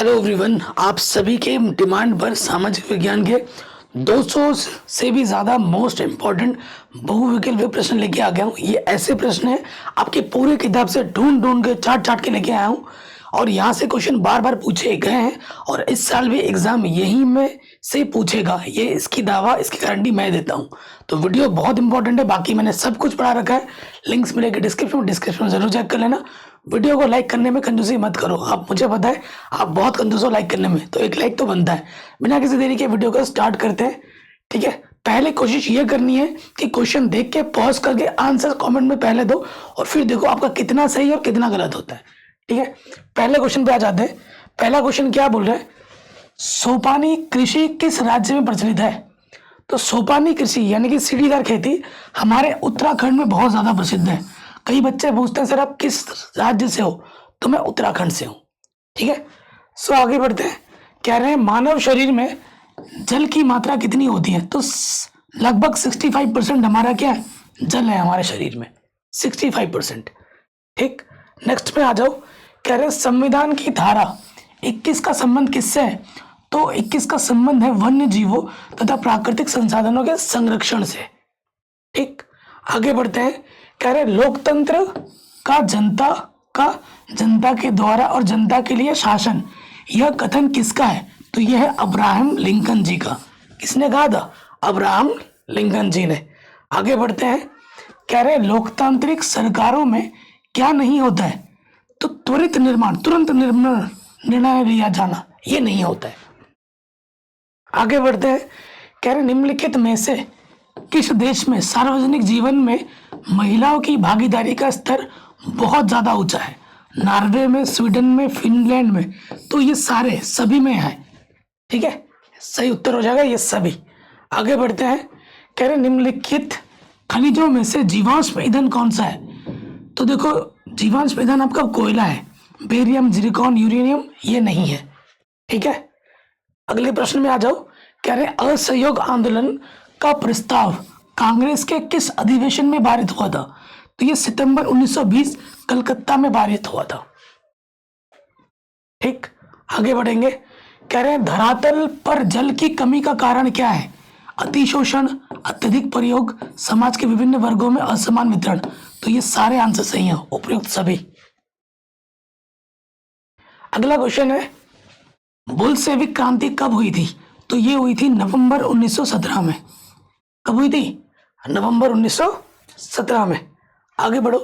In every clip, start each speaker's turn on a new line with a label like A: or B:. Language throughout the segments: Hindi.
A: हेलो एवरीवन, आप सभी के डिमांड पर सामाजिक विज्ञान के 200 से भी ज़्यादा मोस्ट इम्पॉर्टेंट बहुविकल्पीय प्रश्न लेके आ गया हूँ। ये ऐसे प्रश्न हैं आपकी पूरी किताब से ढूंढ ढूंढ के चाट चाट के लेके आया हूँ और यहाँ से क्वेश्चन बार बार पूछे गए हैं और इस साल भी एग्जाम यहीं में से पूछेगा। ये इसकी दावा, इसकी गारंटी मैं देता हूँ। तो वीडियो बहुत इंपॉर्टेंट है। बाकी मैंने सब कुछ पढ़ा रखा है, लिंक्स मिलेंगे डिस्क्रिप्शन में जरूर चेक कर लेना। वीडियो को लाइक करने में कंजूसी मत करो, आप मुझे पता है आप बहुत कंजूस हो लाइक करने में, तो एक लाइक तो बनता है। बिना किसी देरी के वीडियो को स्टार्ट करते हैं। ठीक है, पहले कोशिश ये करनी है कि क्वेश्चन देख के पॉज करके आंसर कमेंट में पहले दो और फिर देखो आपका कितना सही और कितना गलत होता है। ठीक है, पहले क्वेश्चन पे आ जाते हैं। पहला क्वेश्चन क्या बोल रहा है, सोपानी कृषि किस राज्य में प्रचलित है? तो सोपानी कृषि यानी कि सीढ़ीदार खेती हमारे उत्तराखंड में बहुत ज्यादा प्रसिद्ध है। कई बच्चे पूछते हैं सर आप किस राज्य से हो, तो मैं उत्तराखंड से हूँ। ठीक है, सो आगे बढ़ते हैं। कह रहे हैं मानव शरीर में जल की मात्रा कितनी होती है? तो लगभग 65% हमारा क्या है, जल है हमारे शरीर में, 65%। ठीक, नेक्स्ट में आ जाओ। कह रहे हैं संविधान की धारा 21 का संबंध किससे है? तो 21 का संबंध है वन्य जीवों तथा प्राकृतिक संसाधनों के संरक्षण से। ठीक, आगे बढ़ते हैं। कह रहे लोकतंत्र का जनता के द्वारा और जनता के लिए शासन, यह कथन किसका है? तो यह है अब्राहम लिंकन जी का। किसने कहा था? अब्राहम लिंकन जी ने। आगे बढ़ते हैं। कह रहे लोकतांत्रिक सरकारों में क्या नहीं होता है? तो तुरंत निर्णय लिया जाना, ये नहीं होता है। आगे बढ़ते हैं। कह रहे निम्नलिखित में से किस देश में सार्वजनिक जीवन में महिलाओं की भागीदारी का स्तर बहुत ज्यादा ऊंचा है? नॉर्वे में, स्वीडन में, फिनलैंड में। तो ये सारे सभी में है। ठीक है, सही उत्तर हो जाएगा ये सभी। आगे बढ़ते हैं। कह रहे निम्नलिखित खनिजों में से जीवाश्म ईंधन कौन सा है? तो देखो जीवाश्म ईंधन आपका कोयला है, बेरियम, जिरकॉन, यूरेनियम ये नहीं है। ठीक है, अगले प्रश्न में आ जाओ। कह रहे असहयोग आंदोलन का प्रस्ताव कांग्रेस के किस अधिवेशन में पारित हुआ था? तो ये सितंबर 1920 कलकत्ता में पारित हुआ था। ठीक, आगे बढ़ेंगे। कह रहे हैं धरातल पर जल की कमी का कारण क्या है? अतिशोषण, अत्यधिक प्रयोग, समाज के विभिन्न वर्गों में असमान वितरण। तो ये सारे आंसर सही हैं, उपयुक्त सभी। अगला क्वेश्चन है बुल्शेविक क्रांति कब हुई थी? तो ये हुई थी नवंबर 1917 में। कब हुई थी? नवंबर 1917 में। आगे बढ़ो।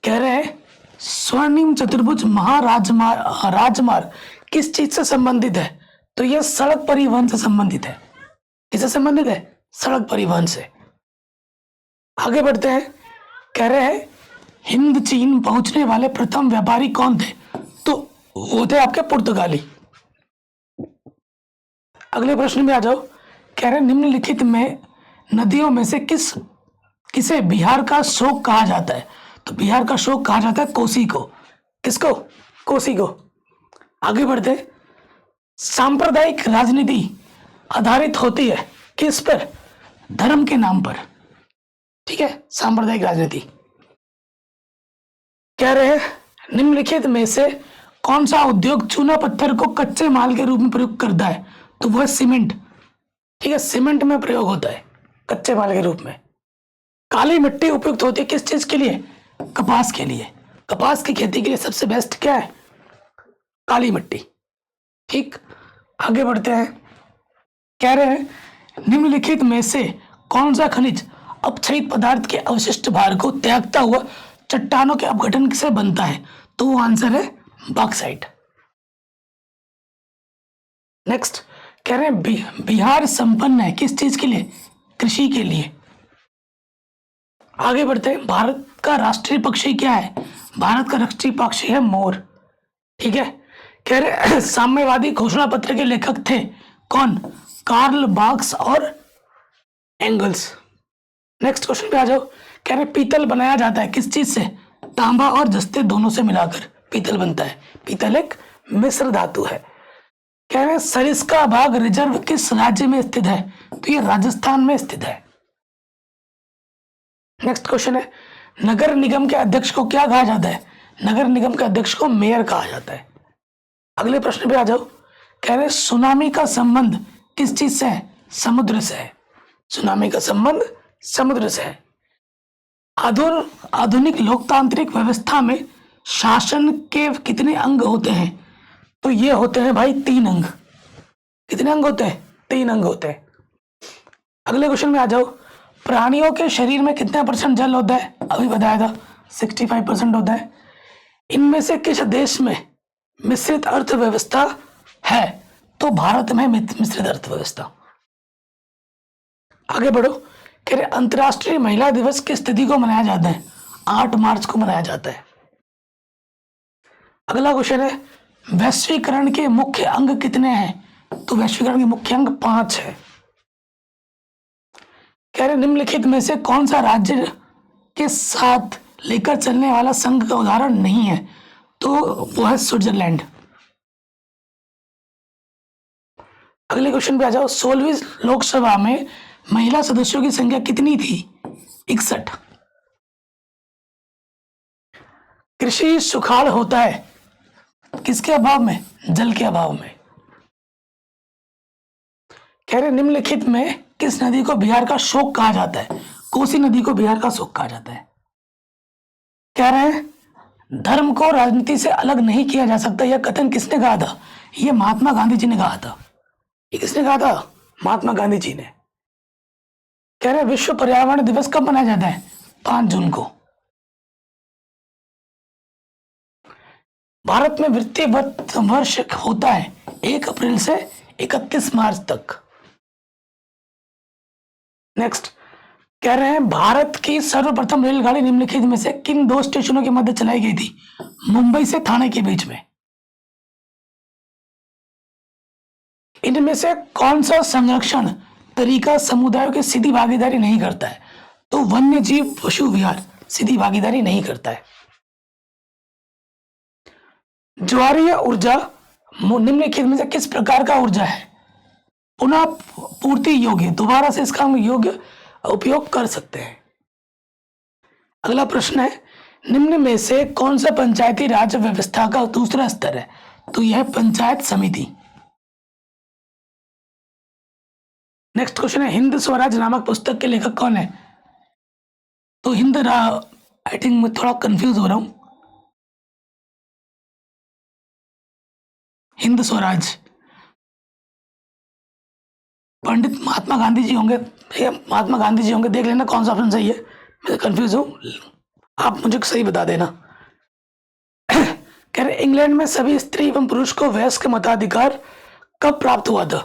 A: कह रहे हैं स्वर्णिम चतुर्भुज राजमार्ग किस चीज से संबंधित है? तो यह सड़क परिवहन से संबंधित है। किससे संबंधित है? सड़क परिवहन से। आगे बढ़ते हैं। कह रहे हैं हिंद चीन पहुंचने वाले प्रथम व्यापारी कौन थे? तो वो थे आपके पुर्तगाली। अगले प्रश्न में आ जाओ। कह रहे निम्नलिखित में नदियों में से किसे बिहार का शोक कहा जाता है? तो बिहार का शोक कहा जाता है कोसी को। किसको? कोसी को। आगे बढ़ते हैं। सांप्रदायिक राजनीति आधारित होती है किस पर? धर्म के नाम पर। ठीक है, सांप्रदायिक राजनीति। कह रहे हैं निम्नलिखित में से कौन सा उद्योग चूना पत्थर को कच्चे माल के रूप में प्रयोग करता है? तो वह सीमेंट। ठीक है, सीमेंट में प्रयोग होता है कच्चे माल के रूप में। काली मिट्टी उपयुक्त होती है किस चीज के लिए? कपास के लिए। कपास की खेती के लिए सबसे बेस्ट क्या है? काली मिट्टी। ठीक, आगे बढ़ते हैं। कह रहे हैं निम्नलिखित में से कौन सा खनिज अपक्षयित पदार्थ के अवशिष्ट भार को त्यागता हुआ चट्टानों के अपघटन से बनता है? तो वो आंसर है बॉक्साइट। नेक्स्ट, कह रहे हैं बिहार संपन्न है किस चीज के लिए? कृषि के लिए। आगे बढ़ते हैं। भारत का राष्ट्रीय पक्षी क्या है? भारत का राष्ट्रीय पक्षी है मोर। ठीक है, कह रहे साम्यवादी घोषणा पत्र के लेखक थे कौन? कार्ल मार्क्स और एंगल्स। नेक्स्ट क्वेश्चन पे आ जाओ। कह रहे पीतल बनाया जाता है किस चीज से? तांबा और जस्ते दोनों से मिलाकर पीतल बनता है। पीतल एक मिश्र धातु है। कह रहे सरिस्का बाग रिजर्व किस राज्य में स्थित है? तो ये राजस्थान में स्थित है। नेक्स्ट क्वेश्चन है नगर निगम के अध्यक्ष को क्या कहा जाता है? नगर निगम के अध्यक्ष को मेयर कहा जाता है। अगले प्रश्न पे आ जाओ। कह रहे सुनामी का संबंध किस चीज से है? समुद्र से है। सुनामी का संबंध समुद्र से है। आधुनिक लोकतांत्रिक व्यवस्था में शासन के कितने अंग होते हैं? तो ये होते हैं भाई 3 अंग। कितने अंग होते हैं? 3 अंग होते हैं। अगले क्वेश्चन में आ जाओ। प्राणियों के शरीर में कितना % जल होता है? अभी बताया था 65% होता है। इनमें से किस देश में मिश्रित अर्थव्यवस्था है? तो भारत में मिश्रित अर्थव्यवस्था। आगे बढ़ो। कह रहे अंतर्राष्ट्रीय महिला दिवस किस तिथि को मनाया जाता है? 8 मार्च को मनाया जाता है। अगला क्वेश्चन है वैश्वीकरण के मुख्य अंग कितने हैं? तो वैश्वीकरण के मुख्य अंग 5 है। कह रहे निम्नलिखित में से कौन सा राज्य के साथ लेकर चलने वाला संघ का उदाहरण नहीं है? तो वो है स्विट्जरलैंड। अगले क्वेश्चन पे आ जाओ। 16वीं लोकसभा में महिला सदस्यों की संख्या कितनी थी? 61। कृषि सुखाड़ होता है किसके अभाव में? जल के अभाव में। कह रहे निम्नलिखित में किस नदी को बिहार का शोक कहा जाता है? कोसी नदी को बिहार का शोक कहा जाता है। कह रहे हैं धर्म को राजनीति से अलग नहीं किया जा सकता, यह कथन किसने कहा था? यह महात्मा गांधी जी ने कहा था। ये किसने कहा था? महात्मा गांधी जी ने। कह रहे विश्व पर्यावरण दिवस कब मनाया जाता है? 5 जून को। भारत में वित्तीय वर्ष होता है 1 अप्रैल से 31 मार्च तक। नेक्स्ट कह रहे हैं भारत की सर्वप्रथम रेलगाड़ी निम्नलिखित में से किन 2 स्टेशनों के मध्य चलाई गई थी? मुंबई से ठाणे के बीच में। इनमें से कौन सा संरक्षण तरीका समुदायों की सीधी भागीदारी नहीं करता है? तो वन्य जीव पशु विहार सीधी भागीदारी नहीं करता है। ज्वारीय ऊर्जा निम्नलिखित में से किस प्रकार का ऊर्जा है? पुनः पूर्ति योग्य, दोबारा से इसका हम योग्य उपयोग कर सकते हैं। अगला प्रश्न है निम्न में से कौन सा पंचायती राज व्यवस्था का दूसरा स्तर है? तो यह पंचायत समिति। नेक्स्ट क्वेश्चन है हिंद स्वराज नामक पुस्तक के लेखक कौन है? तो आई थिंक मैं थोड़ा कंफ्यूज हो रहा हूं। हिंद स्वराज पंडित महात्मा गांधी जी होंगे। भैया महात्मा गांधी जी होंगे, देख लेना कौन सा ऑप्शन सही है। मैं कंफ्यूज हूं, आप मुझे सही बता देना। कह रहे इंग्लैंड में सभी स्त्री एवं पुरुष को वयस्क मताधिकार कब प्राप्त हुआ था?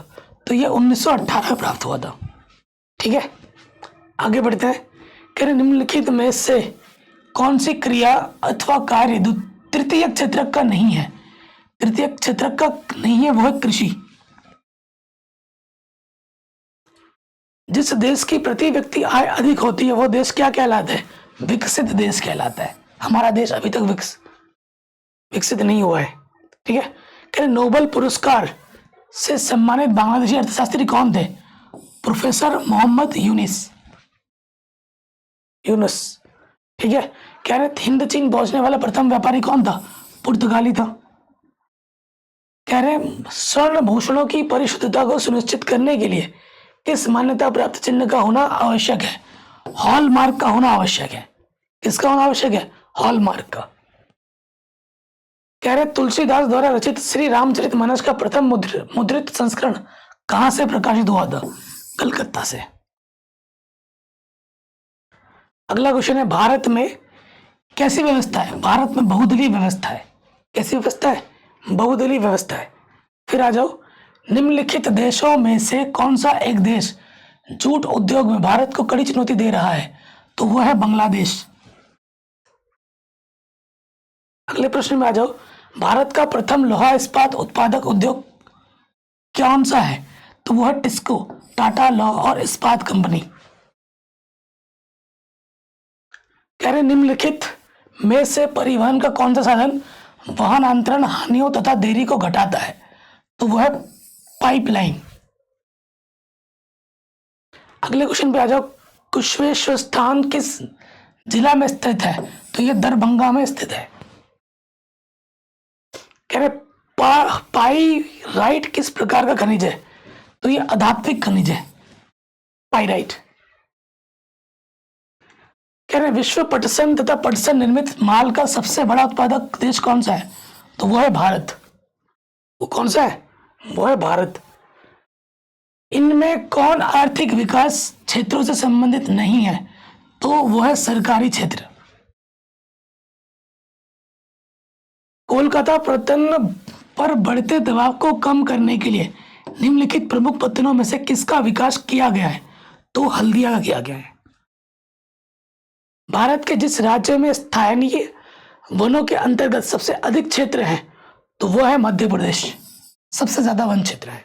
A: तो ये 1918 में प्राप्त हुआ था। ठीक है, आगे बढ़ते हैं। कह रहे निम्नलिखित में से कौन सी क्रिया अथवा कार्य तृतीय क्षेत्रक का नहीं है? तृतीय क्षेत्रक का नहीं है वो है कृषि। जिस देश की प्रति व्यक्ति आय अधिक होती है वो देश क्या कहलाता है? विकसित देश कहलाता है। हमारा देश अभी तक विकसित नहीं हुआ है। ठीक है, कह रहे नोबेल पुरस्कार से सम्मानित बांग्लादेशी अर्थशास्त्री कौन थे? प्रोफेसर मोहम्मद यूनुस। ठीक है, कह रहे हिंद चीन पहुंचने वाला प्रथम व्यापारी कौन था? पुर्तगाली था। कह रहे स्वर्ण भूषणों की परिशुद्धता को सुनिश्चित करने के लिए किस मान्यता प्राप्त चिन्ह का होना आवश्यक है? हॉलमार्क का होना आवश्यक है। किसका होना आवश्यक है? हॉलमार्क का। कह रहे तुलसीदास द्वारा रचित श्री रामचरितमानस का प्रथम मुद्रित संस्करण कहां से प्रकाशित हुआ था? कलकत्ता से। अगला क्वेश्चन है भारत में कैसी व्यवस्था है? भारत में बहुदलीय व्यवस्था है। कैसी व्यवस्था है? बहुदलीय व्यवस्था है। फिर आ जाओ निम्नलिखित देशों में से कौन सा एक देश जूट उद्योग में भारत को कड़ी चुनौती दे रहा है? तो वह है बांग्लादेश। अगले प्रश्न में आ जाओ भारत का प्रथम लोहा इस्पात उत्पादक उद्योग कौन सा है? तो वह है टिस्को, टाटा लौह और इस्पात कंपनी। कह रहे निम्नलिखित में से परिवहन का कौन सा साधन वाहन अंतरण हानियों तथा देरी को घटाता है? तो वह है पाइपलाइन। अगले क्वेश्चन पे आ जाओ कुशवेश्वर स्थान किस जिला में स्थित है? तो यह दरभंगा में स्थित है। कह रहे पाइराइट किस प्रकार का खनिज है? तो ये अधात्विक खनिज है, पाइराइट। कह रहे विश्व पटसन तथा पटसन निर्मित माल का सबसे बड़ा उत्पादक देश कौन सा है? तो वो है भारत। वो कौन सा है? वो है भारत। इनमें कौन आर्थिक विकास क्षेत्रों से संबंधित नहीं है? तो वो है सरकारी क्षेत्र। कोलकाता पतन पर बढ़ते दबाव को कम करने के लिए निम्नलिखित प्रमुख पत्तनों में से किसका विकास किया गया है? तो हल्दिया का किया गया है। भारत के जिस राज्य में स्थानीय वनों के अंतर्गत सबसे अधिक क्षेत्र है तो वो है मध्य प्रदेश, सबसे ज्यादा वन क्षेत्र है।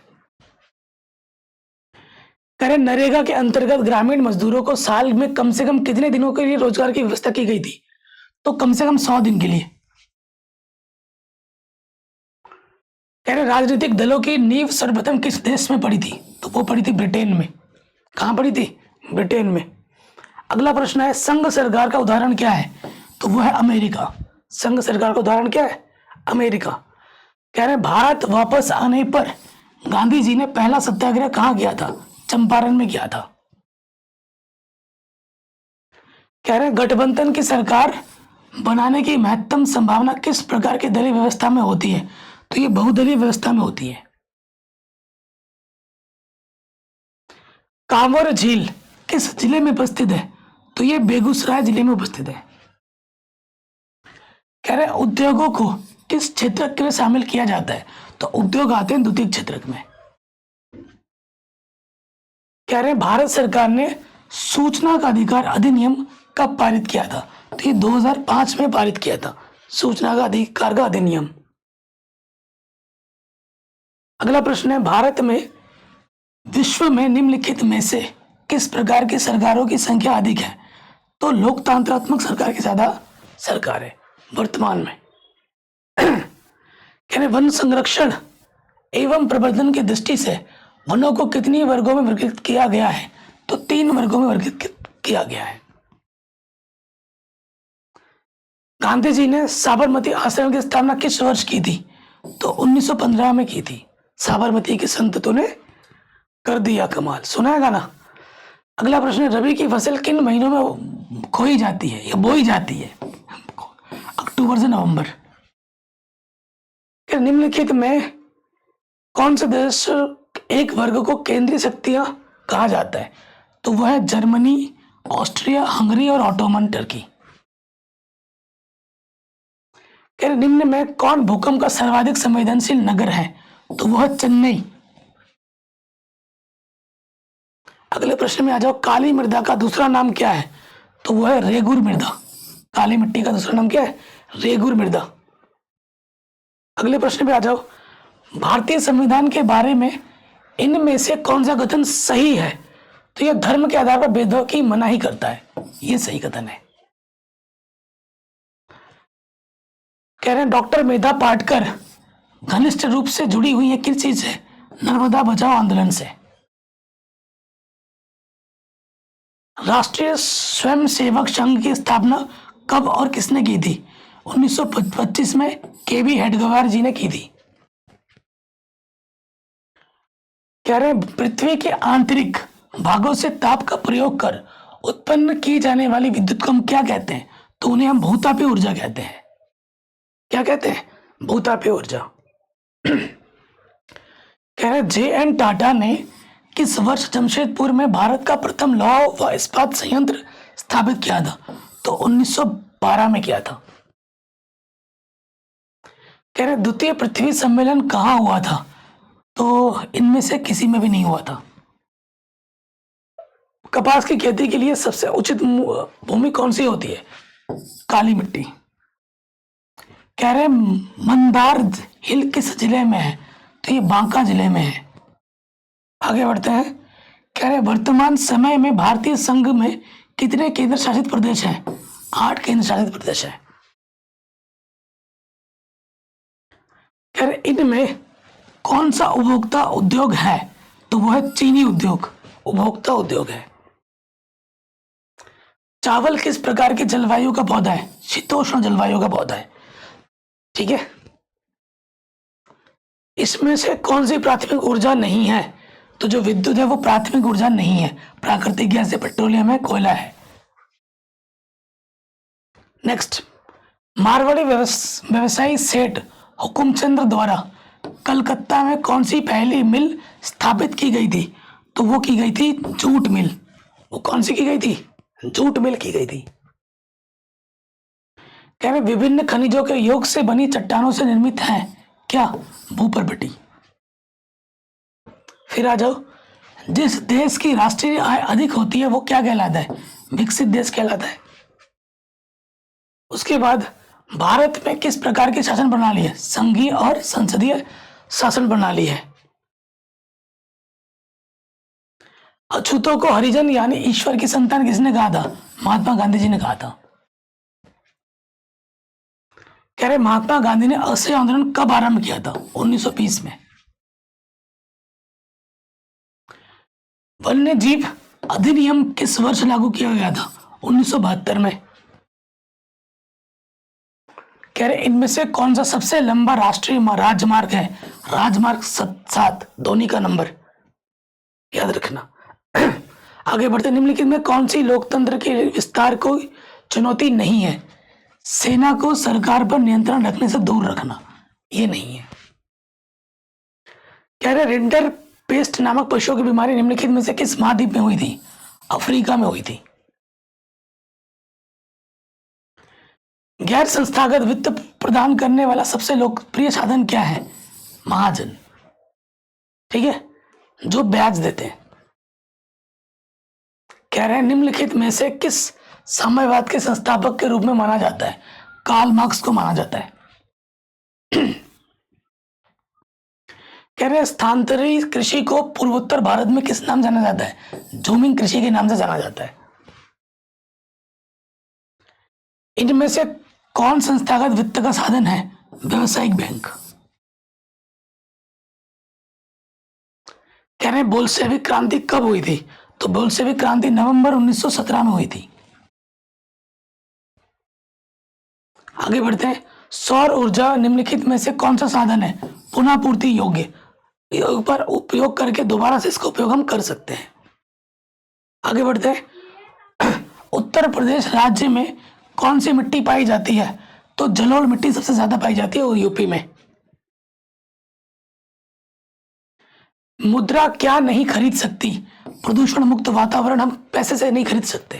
A: करें नरेगा के अंतर्गत ग्रामीण मजदूरों को साल में कम से कम कितने दिनों के लिए रोजगार की व्यवस्था की गई थी? तो कम से कम 100 दिन के लिए। कह रहे राजनीतिक दलों की नींव सर्वप्रथम किस देश में पड़ी थी? तो वो पड़ी थी ब्रिटेन में। कहां पड़ी थी? ब्रिटेन में। अगला प्रश्न है संघ सरकार का उदाहरण क्या है? तो वो है अमेरिका। संघ सरकार का उदाहरण क्या है? अमेरिका। कह रहे भारत वापस आने पर गांधी जी ने पहला सत्याग्रह कहां किया था? चंपारण में किया था। कह रहे गठबंधन की सरकार बनाने की महत्तम संभावना किस प्रकार की दलीय व्यवस्था में होती है? तो ये बहुदलीय व्यवस्था में होती है। कांवर झील किस जिले में उपस्थित है? तो ये बेगूसराय जिले में उपस्थित है। कह रहे उद्योगों को किस क्षेत्र के लिए शामिल किया जाता है? तो उद्योग आते हैं द्वितीय क्षेत्र में। कह रहे भारत सरकार ने सूचना का अधिकार अधिनियम कब पारित किया था? तो ये 2005 में पारित किया था, सूचना का अधिकार का अधिनियम। अगला प्रश्न है भारत में विश्व में निम्नलिखित में से किस प्रकार की सरकारों की संख्या अधिक है? तो लोकतांत्रात्मक सरकार की ज्यादा सरकार है वर्तमान में। कहने वन संरक्षण एवं प्रवर्धन की दृष्टि से वनों को कितनी वर्गों में वर्गीकृत किया गया है? तो 3 वर्गों में वर्गीकृत किया गया है। गांधी जी ने साबरमती आश्रम की स्थापना किस वर्ष की थी? तो 1915 में की थी। साबरमती के संतों ने कर दिया कमाल, सुना है गाना। अगला प्रश्न है रबी की फसल किन महीनों में खोई जाती है या बोई जाती है? अक्टूबर से नवंबर। निम्नलिखित में कौन सा देश एक वर्ग को केंद्रीय शक्तियां कहा जाता है? तो वह है जर्मनी, ऑस्ट्रिया, हंगरी और ऑटोमन टर्की। निम्न में कौन भूकंप का सर्वाधिक संवेदनशील नगर है? तो वह है चेन्नई। अगले प्रश्न में आ जाओ काली मृदा का दूसरा नाम क्या है? तो वह है रेगुर मृदा। काली मिट्टी का दूसरा नाम क्या है? रेगुर मृदा। अगले प्रश्न पे आ जाओ भारतीय संविधान के बारे में इनमें से कौन सा कथन सही है? तो यह धर्म के आधार पर भेदभाव की मनाही करता है, यह सही कथन है। कह रहे हैं डॉक्टर मेधा पाटकर घनिष्ठ रूप से जुड़ी हुई है किस चीज से? नर्मदा बचाओ आंदोलन से। राष्ट्रीय स्वयंसेवक संघ की स्थापना कब और किसने की थी? 1925 में केबी हेडगेवार जी ने की थी। कह रहे पृथ्वी के आंतरिक भागों से ताप का प्रयोग कर उत्पन्न की जाने वाली विद्युत को हम क्या कहते हैं? तो उन्हें हम भूतापीय ऊर्जा कहते हैं। क्या कहते हैं? भूतापीय ऊर्जा। कह रहे जे.एन. टाटा ने किस वर्ष जमशेदपुर में भारत का प्रथम लौह व इस्पात संयंत्र स्थापित किया था? तो 1912 में किया था। कह रहे द्वितीय पृथ्वी सम्मेलन कहाँ हुआ था? तो इनमें से किसी में भी नहीं हुआ था। कपास की खेती के लिए सबसे उचित भूमि कौन सी होती है? काली मिट्टी। कह रहे मंदार हिल किस जिले में है? तो ये बांका जिले में है। आगे बढ़ते हैं। कह रहे वर्तमान समय में भारतीय संघ में कितने केंद्र शासित प्रदेश हैं? 8 केंद्र शासित प्रदेश हैं। कह रहे इनमें कौन सा उपभोक्ता उद्योग है? तो वो है चीनी उद्योग, उपभोक्ता उद्योग है। चावल किस प्रकार की जलवायु का पौधा है? शीतोष्ण जलवायु का पौधा है। ठीक है। इसमें से कौन सी प्राथमिक ऊर्जा नहीं है? तो जो विद्युत है वो प्राथमिक ऊर्जा नहीं है, प्राकृतिक गैस है, पेट्रोलियम है, कोयला है। नेक्स्ट, मारवाड़ी व्यवसायी सेठ हुकुमचंद द्वारा कलकत्ता में कौन सी पहली मिल स्थापित की गई थी? तो वो की गई थी जूट मिल। वो कौन सी की गई थी? जूट मिल की गई थी। कह रहे विभिन्न खनिजों के योग से बनी चट्टानों से निर्मित है क्या? भूपर्वती। फिर आ जाओ, जिस देश की राष्ट्रीय आय अधिक होती है वो क्या कहलाता है? विकसित देश कहलाता है। उसके बाद भारत में किस प्रकार की शासन प्रणाली है? संघीय और संसदीय शासन प्रणाली है। अछूतों को हरिजन यानी ईश्वर की संतान किसने कहा था? महात्मा गांधी जी ने कहा था। कह रहे महात्मा गांधी ने असहयोग आंदोलन कब आरंभ किया था? 1920 में। वन्य जीव अधिनियम किस वर्ष लागू किया गया था? 1972 में। कह रहे इनमें से कौन सा सबसे लंबा राष्ट्रीय राजमार्ग है? राजमार्ग 7 धोनी का नंबर, याद रखना। आगे बढ़ते, निम्नलिखित में कौन सी लोकतंत्र के विस्तार को चुनौती नहीं है? सेना को सरकार पर नियंत्रण रखने से दूर रखना, ये नहीं है। कह रहे रिंटर पेस्ट नामक पशुओं की बीमारी निम्नलिखित में से किस महाद्वीप में हुई थी? अफ्रीका में हुई थी। गैर संस्थागत वित्त प्रदान करने वाला सबसे लोकप्रिय साधन क्या है? महाजन। ठीक है, जो ब्याज देते हैं। कह रहे हैं निम्नलिखित में से किस साम्यवाद के संस्थापक के रूप में माना जाता है? कार्ल मार्क्स को माना जाता है। कह रहे हैं स्थानांतरित कृषि को पूर्वोत्तर भारत में किस नाम जाना जाता है? झूमिंग कृषि के नाम से जाना जाता है। इनमें से कौन संस्थागत वित्त का साधन है? व्यावसायिक बैंक। कह रहे हैं बोल्शेविक क्रांति कब हुई थी? तो बोल्शेविक क्रांति नवंबर 1917 में हुई थी। आगे बढ़ते हैं, सौर ऊर्जा निम्नलिखित में से कौन सा साधन है पुनः पूर्ति योग्य, पर उपयोग करके दोबारा से इसका उपयोग हम कर सकते हैं? आगे बढ़ते हैं, उत्तर प्रदेश राज्य में कौन सी मिट्टी पाई जाती है? तो जलोढ़ मिट्टी सबसे ज्यादा पाई जाती है, और यूपी में। मुद्रा क्या नहीं खरीद सकती? प्रदूषण मुक्त वातावरण हम पैसे से नहीं खरीद सकते।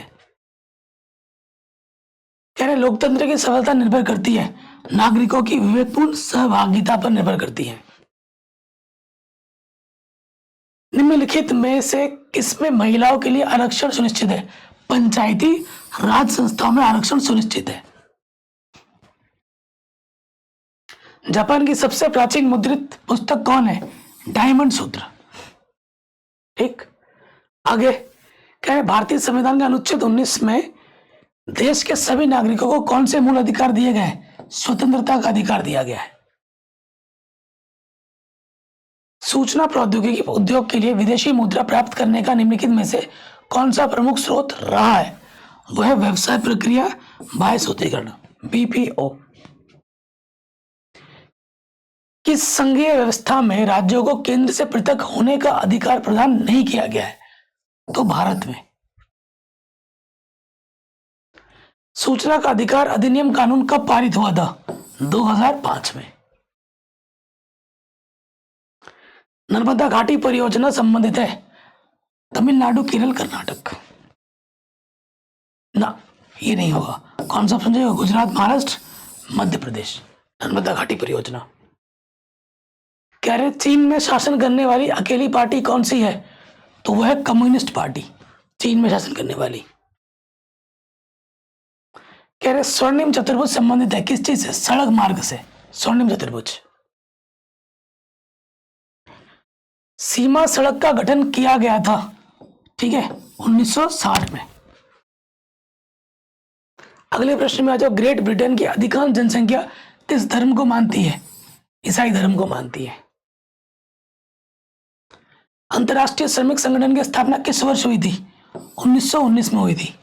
A: कह रहे लोकतंत्र की सफलता निर्भर करती है नागरिकों की विवेकपूर्ण सहभागिता पर निर्भर करती है। निम्नलिखित में से किसमें महिलाओं के लिए आरक्षण सुनिश्चित है? पंचायती राज संस्थाओं में आरक्षण सुनिश्चित है। जापान की सबसे प्राचीन मुद्रित पुस्तक कौन है? डायमंड सूत्र। ठीक, आगे क्या है, भारतीय संविधान के अनुच्छेद 19 में देश के सभी नागरिकों को कौन से मूल अधिकार दिए गए हैं? स्वतंत्रता का अधिकार दिया गया है। सूचना प्रौद्योगिकी उद्योग के लिए विदेशी मुद्रा प्राप्त करने का निम्नलिखित में से कौन सा प्रमुख स्रोत रहा है? वह व्यवसाय प्रक्रिया बाह्य सूत्रीकरण, बीपीओ। किस संघीय व्यवस्था में राज्यों को केंद्र से पृथक होने का अधिकार प्रदान नहीं किया गया है? तो भारत में। सूचना का अधिकार अधिनियम कानून कब पारित हुआ था? 2005 में। नर्मदा घाटी परियोजना संबंधित है तमिलनाडु, केरल, कर्नाटक। ना, ये नहीं होगा। कौन सा समझेगा? गुजरात, महाराष्ट्र, मध्य प्रदेश। नर्मदा घाटी परियोजना। कह रहे चीन में शासन करने वाली अकेली पार्टी कौन सी है? तो वह है कम्युनिस्ट पार्टी, चीन में शासन करने वाली। कह रहे स्वर्णिम चतुर्भुज संबंधित है किस चीज से? सड़क मार्ग से, स्वर्णिम चतुर्भुज। सीमा सड़क का गठन किया गया था, ठीक है, 1960 में। अगले प्रश्न में आ जाओ, ग्रेट ब्रिटेन की अधिकांश जनसंख्या किस धर्म को मानती है? ईसाई धर्म को मानती है। अंतर्राष्ट्रीय श्रमिक संगठन की स्थापना किस वर्ष हुई थी? 1919 में हुई थी।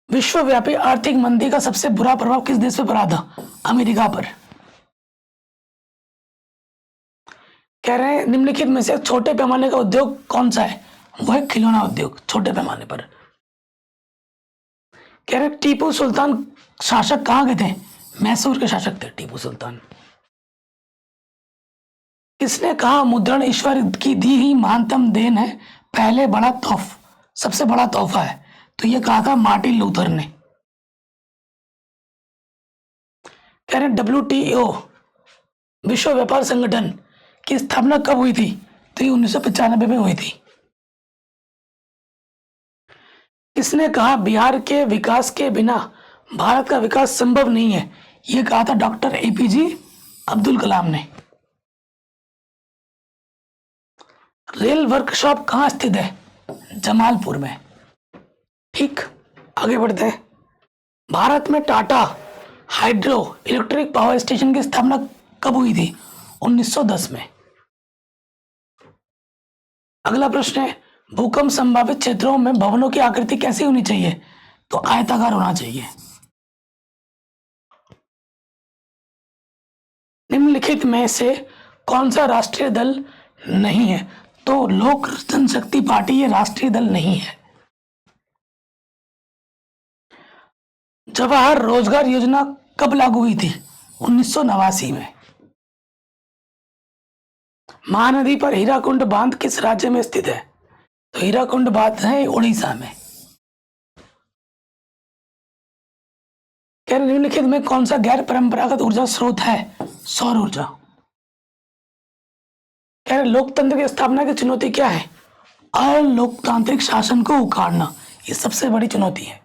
A: विश्वव्यापी आर्थिक मंदी का सबसे बुरा प्रभाव किस देश पर पड़ा था? अमेरिका पर। कह रहे हैं निम्नलिखित में से छोटे पैमाने का उद्योग कौन सा है? वो है खिलौना उद्योग, छोटे पैमाने पर। कह रहे टीपू सुल्तान शासक कहाँ के थे? मैसूर के शासक थे टीपू सुल्तान। किसने कहा मुद्रण ईश्वर की दी ही महानतम देन है, पहले बड़ा सबसे बड़ा तोहफा है? तो ये कहा था मार्टिन लूथर ने। कह रहे WTO विश्व व्यापार संगठन की स्थापना कब हुई थी? तो ये 1995 में हुई थी। किसने कहा बिहार के विकास के बिना भारत का विकास संभव नहीं है? ये कहा था डॉक्टर APJ अब्दुल कलाम ने। रेल वर्कशॉप कहाँ स्थित है? जमालपुर में। ठीक, आगे बढ़ते हैं। भारत में Tata hydro electric power station की स्थापना कब हुई थी? 1910 में। अगला प्रश्न है भूकंप संभावित क्षेत्रों में भवनों की आकृति कैसी होनी चाहिए? तो आयताकार होना चाहिए। निम्नलिखित में से कौन सा राष्ट्रीय दल नहीं है? तो लोक जनशक्ति पार्टी ये राष्ट्रीय दल नहीं है। जवाहर रोजगार योजना कब लागू हुई थी? 1989 में। महानदी पर हीराकुंड बांध किस राज्य में स्थित है? तो हीराकुंड बांध है उड़ीसा में। निम्नलिखित में कौन सा गैर परंपरागत ऊर्जा स्रोत है? सौर ऊर्जा। लोकतंत्र की स्थापना की चुनौती क्या है? अलोकतांत्रिक शासन को उखाड़ना, ये सबसे बड़ी चुनौती है।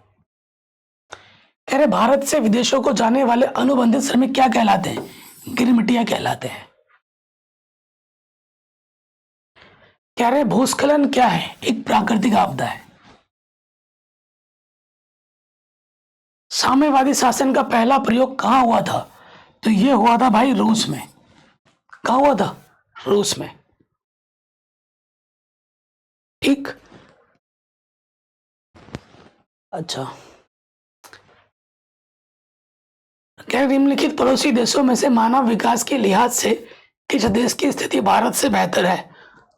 A: कह रहे भारत से विदेशों को जाने वाले अनुबंधित श्रमिक क्या कहलाते हैं? गिरमिटिया कहलाते हैं। कह रहे भूस्खलन क्या है? एक प्राकृतिक आपदा है। साम्यवादी शासन का पहला प्रयोग कहां हुआ था? तो ये हुआ था भाई रूस में। कहां हुआ था? रूस में। ठीक, अच्छा। क्या निम्नलिखित पड़ोसी देशों में से मानव विकास के लिहाज से किस देश की स्थिति भारत से बेहतर है?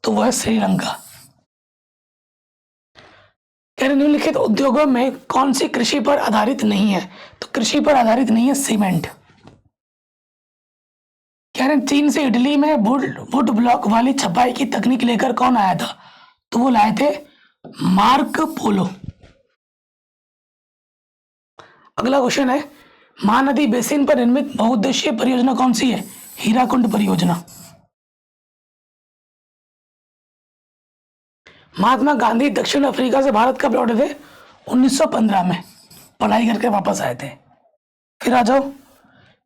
A: तो वह श्रीलंका। क्या निम्नलिखित उद्योगों में कौन सी कृषि पर आधारित नहीं है? तो कृषि पर आधारित नहीं है सीमेंट। कह रहे चीन से इटली में वुड ब्लॉक वाली छपाई की तकनीक लेकर कौन आया था? तो वो लाए थे मार्क पोलो। अगला क्वेश्चन है महानदी बेसिन पर निर्मित बहुउद्देशीय परियोजना कौन सी है? हीराकुंड परियोजना। महात्मा गांधी दक्षिण अफ्रीका से भारत कब लौटे थे? 1915 में। पढ़ाई करके वापस आए थे। फिर आ जाओ,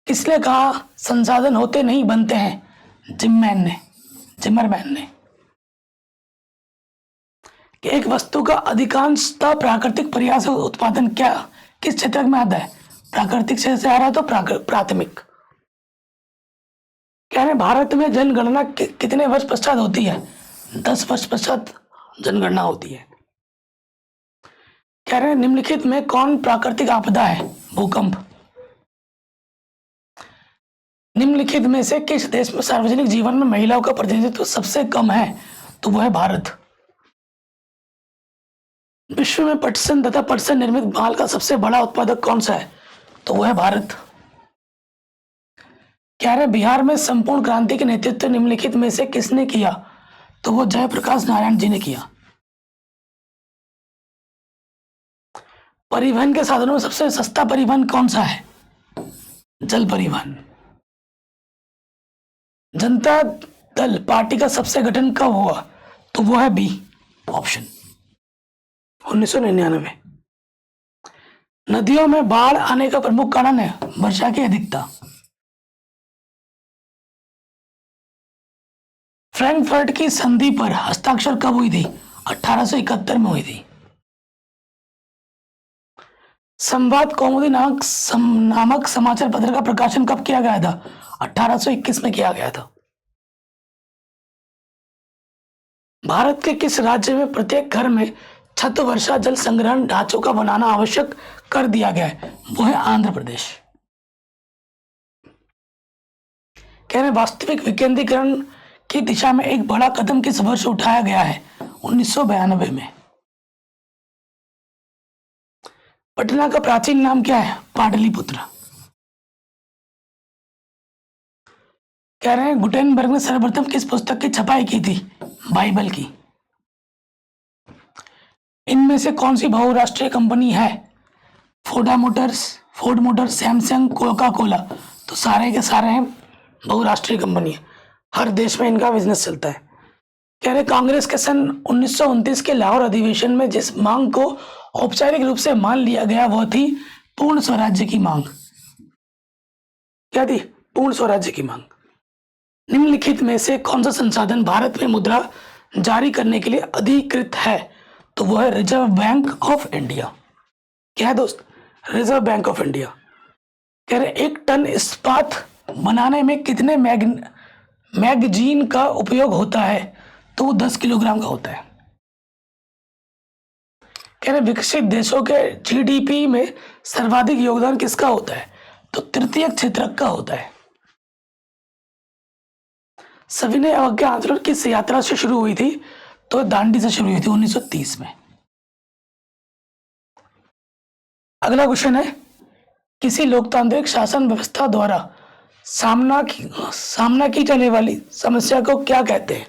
A: किसने कहा संसाधन होते नहीं बनते हैं? जिमरमैन ने। कि एक वस्तु का अधिकांशतः प्राकृतिक प्रयास और उत्पादन क्या किस क्षेत्र में आता है? प्राकृतिक क्षेत्र से आ रहा है तो प्राथमिक। कह रहे भारत में जनगणना कितने वर्ष पश्चात होती है? 10 वर्ष पश्चात जनगणना होती है। कह रहे निम्नलिखित में कौन प्राकृतिक आपदा है? भूकंप। निम्नलिखित में से किस देश में सार्वजनिक जीवन में महिलाओं का प्रतिनिधित्व सबसे कम है? तो वह है भारत। विश्व में पटसन तथा पटसन निर्मित माल का सबसे बड़ा उत्पादक कौन सा है? तो वह है भारत। कह रहे बिहार में संपूर्ण क्रांति के नेतृत्व निम्नलिखित में से किसने किया? तो वो जयप्रकाश नारायण जी ने किया। परिवहन के साधनों में सबसे सस्ता परिवहन कौन सा है? जल परिवहन। जनता दल पार्टी का सबसे गठन कब हुआ? तो वो है बी ऑप्शन, 1999। नदियों में बाढ़ आने का प्रमुख कारण है वर्षा की अधिकता। फ्रैंकफर्ट की संधि पर हस्ताक्षर कब हुई थी? 1871 में हुई थी। संवाद कौमुदी नामक समाचार पत्र का प्रकाशन कब किया गया था? 1821 में किया गया था। भारत के किस राज्य में प्रत्येक घर में छत वर्षा जल संग्रहण ढांचों का बनाना आवश्यक कर दिया गया है? वो है आंध्र प्रदेश। कह रहे वास्तविक विकेंद्रीकरण की दिशा में एक बड़ा कदम किस वर्ष उठाया गया है? 1992 में। पटना का प्राचीन नाम क्या है? पाटलिपुत्र। कह रहे हैं गुटेनबर्ग ने सर्वप्रथम किस पुस्तक की छपाई की थी? बाइबल की। इनमें से कौन सी बहुराष्ट्रीय कंपनी है? Ford Motors, Samsung, Coca Cola. तो सारे के सारे हैं बहुराष्ट्रीय कंपनी है, हर देश में इनका बिजनेस चलता है। कह रहे कांग्रेस के सन 1929 के लाहौर अधिवेशन में जिस मांग को औपचारिक रूप से मान लिया गया वह थी पूर्ण स्वराज्य की मांग। क्या थी? पूर्ण स्वराज्य की मांग। निम्नलिखित में से कौन सा संसाधन भारत में मुद्रा जारी करने के लिए अधिकृत है? तो वह है रिजर्व बैंक ऑफ इंडिया। क्या है दोस्त? Reserve bank of India. कह रहे 1 टन इस्पात बनाने में कितने मैगजीन का उपयोग होता है? तो वो 10 किलोग्राम का होता है। कह रहे विकसित देशों के जीडीपी में सर्वाधिक योगदान किसका होता है? तो तृतीयक क्षेत्रक का होता है। सविनय अवज्ञा आंदोलन किस यात्रा से शुरू हुई थी? तो दांडी से शुरू हुई थी 1930 में। अगला क्वेश्चन है किसी लोकतांत्रिक शासन व्यवस्था द्वारा सामना की जाने वाली समस्या को क्या कहते हैं?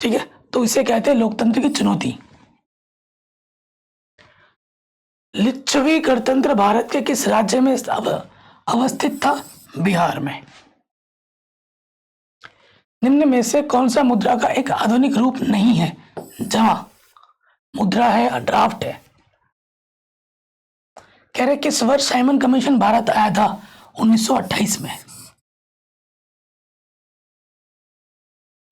A: ठीक है, तो इसे कहते हैं लोकतंत्र की चुनौती। लिच्छवी गणतंत्र भारत के किस राज्य में अवस्थित था? बिहार में। निम्न में से कौन सा मुद्रा का एक आधुनिक रूप नहीं है? जमा मुद्रा है, ड्राफ्ट है। कह रहे किस वर्ष साइमन कमीशन भारत आया था? 1928 में।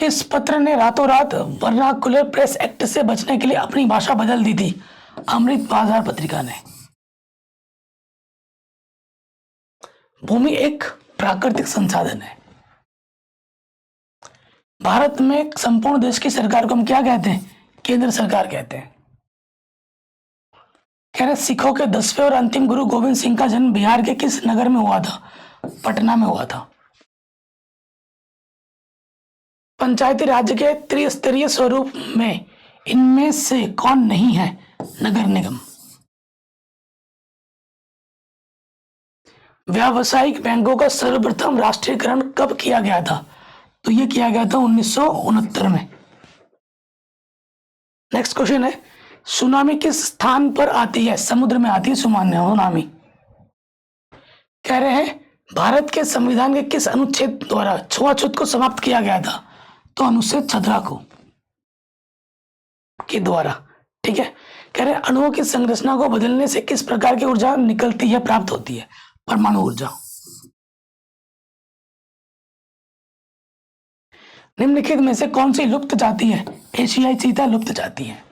A: किस पत्र ने रातों रात वर्नाकुलर प्रेस एक्ट से बचने के लिए अपनी भाषा बदल दी थी? अमृत बाजार पत्रिका ने। भूमि एक प्राकृतिक संसाधन है। भारत में संपूर्ण देश की सरकार को हम क्या कहते हैं? केंद्र सरकार कहते हैं। कह रहे सिखों के 10वें और अंतिम गुरु गोविंद सिंह का जन्म बिहार के किस नगर में हुआ था? पटना में हुआ था। पंचायती राज्य के त्रिस्तरीय स्वरूप में इनमें से कौन नहीं है? नगर निगम। व्यावसायिक बैंकों का सर्वप्रथम राष्ट्रीयकरण कब किया गया था? तो यह किया गया था 1969 में। नेक्स्ट क्वेश्चन है सुनामी किस स्थान पर आती है? समुद्र में आती है सुनामी। कह रहे हैं भारत के संविधान के किस अनुच्छेद द्वारा छुआछूत को समाप्त किया गया था? तो अनुच्छेद 17 को के द्वारा। ठीक है, कह रहे अणुओं की संरचना को बदलने से किस प्रकार की ऊर्जा निकलती है, प्राप्त होती है? परमाणु ऊर्जा। निम्नलिखित में से कौन सी लुप्त जाति है? एशियाई चीता लुप्त जाति है।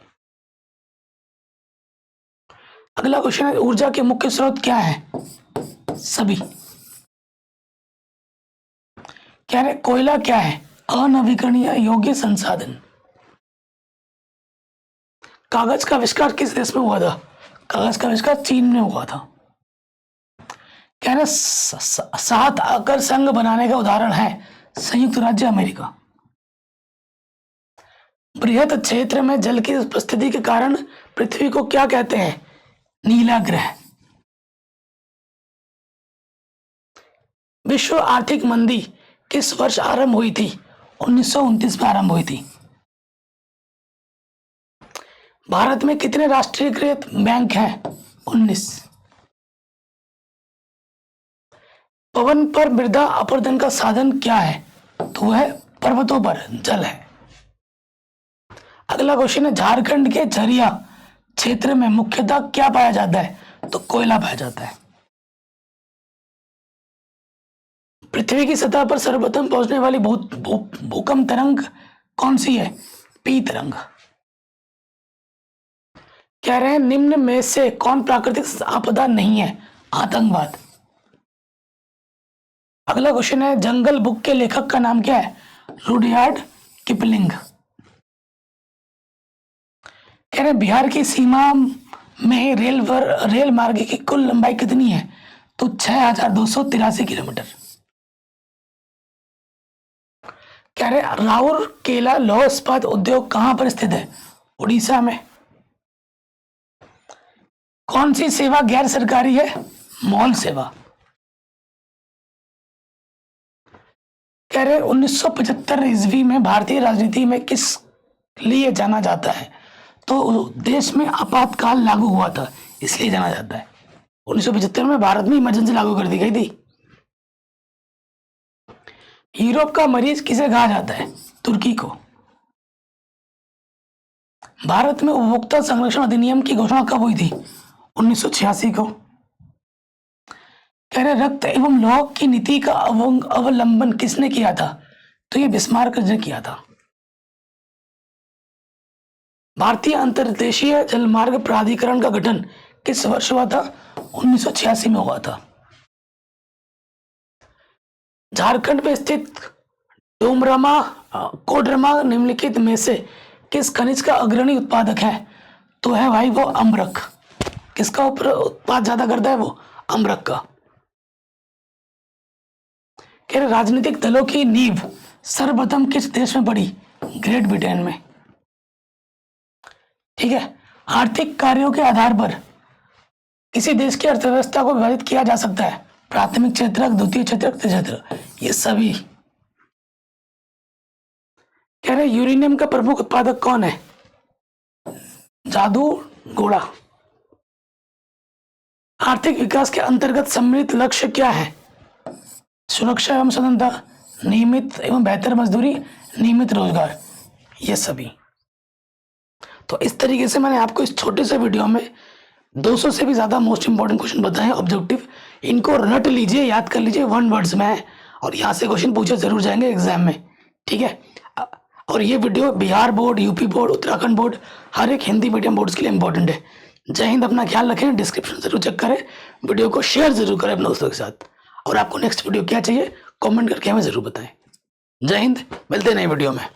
A: अगला क्वेश्चन है ऊर्जा के मुख्य स्रोत क्या है? सभी। कह रहे कोयला क्या है? अनवीकरणीय योग्य संसाधन। कागज का आविष्कार किस देश में हुआ था? कागज का आविष्कार चीन में हुआ था। कह रहे 7 आकर संघ बनाने का उदाहरण है संयुक्त राज्य अमेरिका। बृहत क्षेत्र में जल की उपस्थिति के कारण पृथ्वी को क्या कहते हैं? नीला ग्रह। विश्व आर्थिक मंदी किस वर्ष आरंभ हुई थी? 1929 में आरंभ हुई थी। भारत में कितने राष्ट्रीयकृत बैंक हैं? 19। पवन पर मृदा अपरदन का साधन क्या है? तो वह पर्वतों पर जल है। अगला क्वेश्चन है झारखंड के झरिया क्षेत्र में मुख्यतः क्या पाया जाता है? तो कोयला पाया जाता है। पृथ्वी की सतह पर सर्वप्रथम पहुंचने वाली भूकंप तरंग कौन सी है? पी तरंग। कह रहे हैं निम्न में से कौन प्राकृतिक आपदा नहीं है? आतंकवाद। अगला क्वेश्चन है जंगल बुक के लेखक का नाम क्या है? Rudyard Kipling. कह रहे बिहार की सीमा में रेल मार्ग की कुल लंबाई कितनी है? तो 6283 किलोमीटर। कह रहे राउरकेला लौह इस्पात उद्योग कहां पर स्थित है? उड़ीसा में। कौन सी सेवा गैर सरकारी है? मॉल सेवा। कह रहे 1975 ईस्वी में भारतीय राजनीति में किस लिए जाना जाता है? तो देश में आपातकाल लागू हुआ था, इसलिए जाना जाता है। 1975 में भारत में इमरजेंसी लागू कर दी गई थी। यूरोप का मरीज किसे कहा जाता है? तुर्की को। भारत में उपभोक्ता संरक्षण अधिनियम की घोषणा कब हुई थी? 1986 को। कह रहे रक्त एवं लौह की नीति का अवलंबन किसने किया था? तो ये बिस्मार्क ने किया था। भारतीय अंतर्देशीय जलमार्ग प्राधिकरण का गठन किस वर्ष हुआ था? 1986 में हुआ था। झारखंड में स्थित कोडरमा निम्नलिखित में से किस खनिज का अग्रणी उत्पादक है? तो है भाई वो अम्रक। किसका उत्पाद ज्यादा करता है? वो अम्रक का। कह रहे राजनीतिक दलों की नींव सर्वप्रथम किस देश में पड़ी? ग्रेट ब्रिटेन में। ठीक है। आर्थिक कार्यों के आधार पर किसी देश की अर्थव्यवस्था को विभाजित किया जा सकता है? प्राथमिक क्षेत्र, द्वितीय क्षेत्र, तृतीय क्षेत्र, ये सभी। कह रहे यूरेनियम का प्रमुख उत्पादक कौन है? जादू घोड़ा। आर्थिक विकास के अंतर्गत सम्मिलित लक्ष्य क्या है? सुरक्षा एवं स्वतंत्रता, नियमित एवं बेहतर मजदूरी, नियमित रोजगार, ये सभी। तो इस तरीके से मैंने आपको इस छोटे से वीडियो में 200 से भी ज्यादा मोस्ट इंपॉर्टेंट क्वेश्चन बताए ऑब्जेक्टिव। इनको रट लीजिए, याद कर लीजिए, 1 वर्ड्स में है और यहाँ से क्वेश्चन पूछे जरूर जाएंगे एग्जाम में। ठीक है। और ये video Bihar board, UP board, Uttarakhand board, हर एक हिंदी मीडियम बोर्ड्स के लिए इंपॉर्टेंट है। जय हिंद। अपना ख्याल रखें। डिस्क्रिप्शन जरूर चेक करें। वीडियो को शेयर जरूर करें अपने दोस्तों के साथ। और आपको नेक्स्ट वीडियो क्या चाहिए कमेंट करके हमें जरूर बताएं। जय हिंद। मिलते हैं नए वीडियो में।